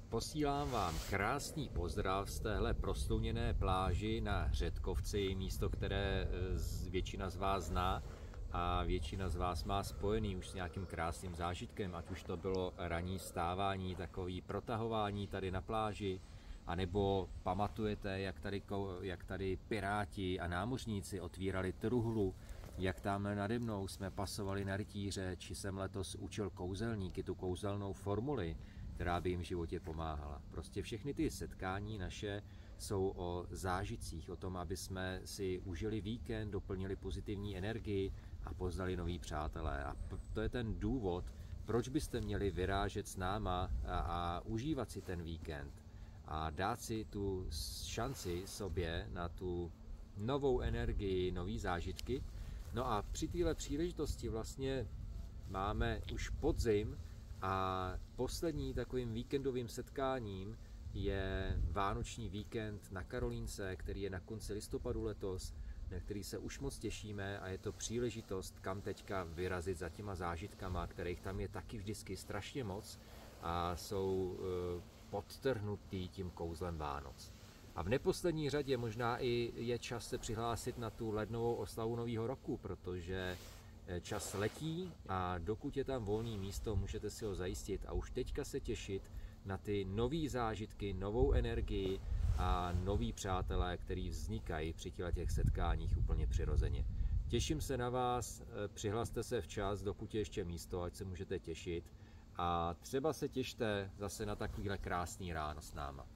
Posílám vám krásný pozdrav z téhle prosluněné pláži na Řetkovci, místo, které většina z vás zná a většina z vás má spojený už s nějakým krásným zážitkem, ať už to bylo ranní stávání, takový protahování tady na pláži, anebo pamatujete, jak tady piráti a námořníci otvírali truhlu, jak tam nade mnou jsme pasovali na rytíře, či jsem letos učil kouzelníky tu kouzelnou formuli, která by jim v životě pomáhala. Prostě všechny ty setkání naše jsou o zážitcích, o tom, aby jsme si užili víkend, doplnili pozitivní energii a poznali noví přátelé. A to je ten důvod, proč byste měli vyrážet s náma a užívat si ten víkend a dát si tu šanci sobě na tu novou energii, nový zážitky. No a při téhle příležitosti vlastně máme už podzim a poslední takovým víkendovým setkáním je vánoční víkend na Karolínce, který je na konci listopadu letos, na který se už moc těšíme a je to příležitost, kam teďka vyrazit za těma zážitkama, kterých tam je taky vždycky strašně moc a jsou podtrhnutý tím kouzlem Vánoc. A v neposlední řadě možná i je čas se přihlásit na tu lednovou oslavu Nového roku, protože čas letí a dokud je tam volné místo, můžete si ho zajistit a už teďka se těšit na ty nový zážitky, novou energii a noví přátelé, který vznikají při těch setkáních úplně přirozeně. Těším se na vás, přihlaste se včas, dokud je ještě místo, ať se můžete těšit a třeba se těšte zase na takovýhle krásný ráno s náma.